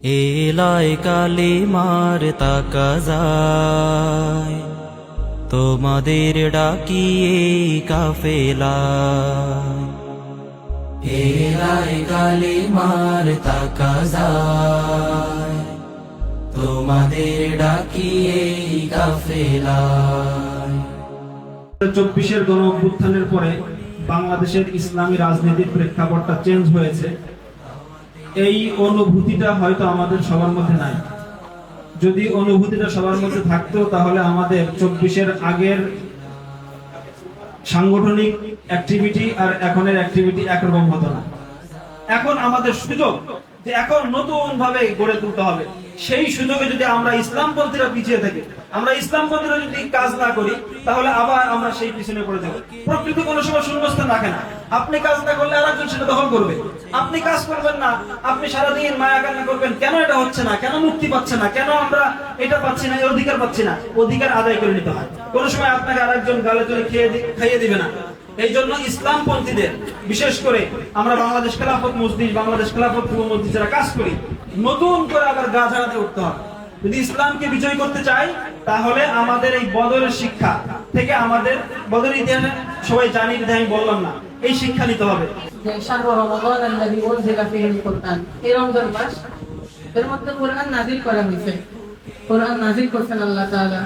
এলায় কালিমার তাকাজায় তোমাদের ডাকিয়ে কাফেলায়। এলায় কালিমার তাকাজায় তোমাদের ডাকিয়ে কাফেলায়। 24-এর গণ অভ্যুত্থানের পরে বাংলাদেশের ইসলামী রাজনীতির প্রেক্ষাপটটা চেঞ্জ হয়েছে। এই অনুভূতিটা হয়তো আমাদের সবার মধ্যে নাই। যদি অনুভূতিটা সবার মধ্যে থাকতো তাহলে আমাদের 24-এর আগের সাংগঠনিক অ্যাক্টিভিটি আর এখনের অ্যাক্টিভিটি একরকম হতো না। এখন আমাদের সুযোগ যে এখন নতুন ভাবে গড়ে তুলতে হবে। সেই সুযোগে যদি আমরা ইসলামপন্থীরা পিছিয়ে থাকি, আমরা ইসলামপন্থীরা যদি কাজ না করি, তাহলে আবার আমরা সেই পিছনে পড়ে যাব। প্রকৃতি কোনো সময় শূন্যস্থান রাখে না। আপনি কাজ না করলে আরেকজন সেটা দখল করবে। আপনি কাজ করবেন না, আপনি সারাদিন মায়া কান্না করবেন, কেন এটা হচ্ছে না, কেন মুক্তি পাচ্ছে না, কেন আমরা এটা পাচ্ছি না, এই অধিকার পাচ্ছি না। অধিকার আদায় করে নিতে হয়। কোনো সময় আপনাকে আরেকজন গালে তুলে খাইয়ে দিবে না। এই জন্য ইসলামপন্থীদের, বিশেষ করে আমরা বাংলাদেশ খেলাফত মজলিস, বাংলাদেশ খেলাফত যুব মজলিস যারা কাজ করি, নতুন করে আবার গা ঝাড়াতে উঠতে হবে। যদি ইসলামকে বিজয় করতে চাই, তাহলে আমাদের এই বদরের শিক্ষা থেকে, আমাদের বদরের ইতিহাসে সবাই জানি, আমি বললাম না, এই শিক্ষা নিতে হবে। এই রমজান মাস, এর মধ্যে কোরআন নাযিল করা হয়েছে। কোরআন নাযিল করছেন আল্লাহ তাআলা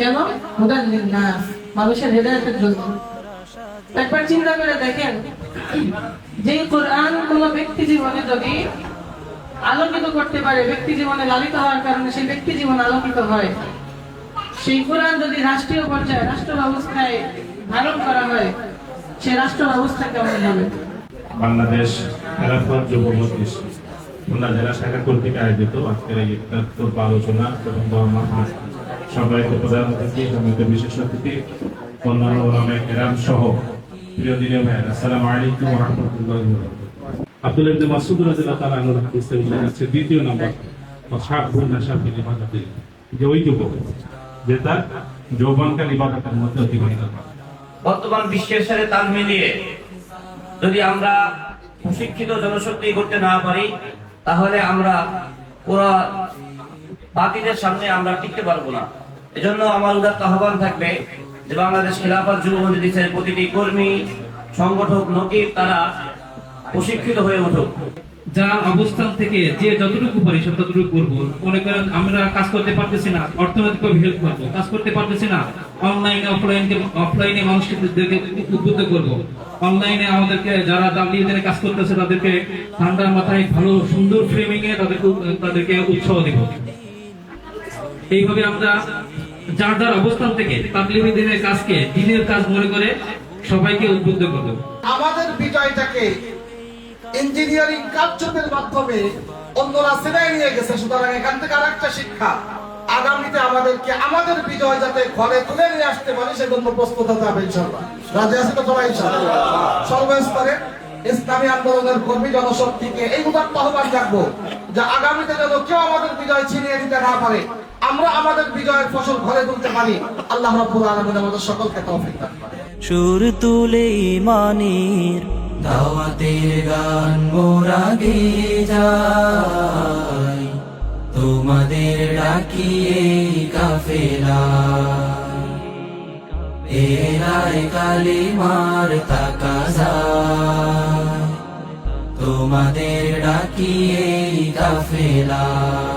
কেন? হুদান লিন-নাস, মানুষের হেদায়েতের জন্য। একবার চিন্তা করে দেখেন, যে কোরআন কোন ব্যক্তি জীবনে যদি আলোকিত করতে পারে, ব্যক্তি জীবনে লালিত হওয়ার কারণে সেই ব্যক্তি জীবন আলোকিত হয়, সেই কোরআন যদি রাষ্ট্রীয় পর্যায়ে, রাষ্ট্র ব্যবস্থায় ধারণ করা হয়, সে রাষ্ট্র ব্যবস্থা কেমন হবে? বাংলাদেশ খেলাফত যুব মজলিস খুলনা জেলা শাখা কর্তৃক আয়োজিত আজকের এই ইফতার আলোচনা এবং দোয়া মাহফিল সবাইকে প্রধান অতিথি, সমিত বিশেষ অতিথি, অন্যান্য ওলামায়ে কেরাম সহ প্রিয় দিনী ভাইয়েরা, আসসালামু আলাইকুম ওয়া রাহমাতুল্লাহি ওয়া বারাকাতুহু। আব্দুল্লাহ ইবনে মাসউদ রাদিয়াল্লাহু তাআলা আনহু হাদিসে উল্লেখ আছে, দ্বিতীয় নাম্বার ওয়াসহাবুন নাশাফিল ইবাদাতি, যে ওই যুবক যে তার যৌবনকাল ইবাদতের মধ্যে অতিবাহিত করে। বর্তমান বিশ্বের সাথে তাল মিলিয়ে যদি আমরা প্রশিক্ষিত জনশক্তি করতে না পারি, তাহলে আমরা পুরো বাকিদের সামনে আমরা টিকতে পারবো না। এজন্য আমার উদাত্ত আহ্বান থাকবে যে বাংলাদেশ খেলাফত যুব মজলিসের প্রতিটি কর্মী, সংগঠক, নকিব তারা প্রশিক্ষিত হয়ে উঠুক। যার অবস্থান থেকে যে যতটুকু পারি সব ততটুকু করবো। মনে করেন আমরা কাজ করতে পারতেছি না, অর্থনৈতিক হেল্প করবো। কাজ করতে পারতেছি না, অনলাইনে অফলাইনে মানুষকে উদ্বুদ্ধ করবো। অনলাইনে আমাদেরকে যারা দাঁড়িয়ে কাজ করতেছে তাদেরকে ঠান্ডার মাথায় ভালো সুন্দর ফ্রেমিং এ তাদেরকে উৎসাহ দিব। এইভাবে আমরা যার যার অবস্থান থেকে তাবলীগী দিনের কাজকে দিনের কাজ মনে করে সবাইকে উদ্বুদ্ধ করবো। আমাদের বিজয়টাকে ইঞ্জিনিয়ারিং কার্যক্রমের মাধ্যমে অন্যরা ছিনাই নিয়ে গেছে। সুতরাং এখান থেকে আরেকটা শিক্ষা, আগামীতে আমাদেরকে আমাদের বিজয় যাতে ঘরে তুলে নিয়ে আসতে পারি, সেজন্য প্রস্তুত হতে হবে ইনশাআল্লাহ। রাজি আছি তো সবাই ইনশাআল্লাহ? সর্বস্তরে ইসলামী আন্দোলনের কর্মী জনশক্তিকে এই উদাত্ত আহ্বান রাখবো যে আগামীতে যেন কেউ আমাদের বিজয় ছিনিয়ে দিতে না পারে, আমরা আমাদের বিজয়ের ফসল ঘরে তুলতে পারি। আল্লাহ রাব্বুল আলামিন আমাদের সকলকে তৌফিক দান করেন। সুর তুলে ইমানের দাওয়াতের গান মোরা গেয়ে যাই, তোমাদের ডাকিয়ে কাফেলায়। এলায় কালিমার তাকাজায় তোমাদের ডাকিয়ে কাফেলায়।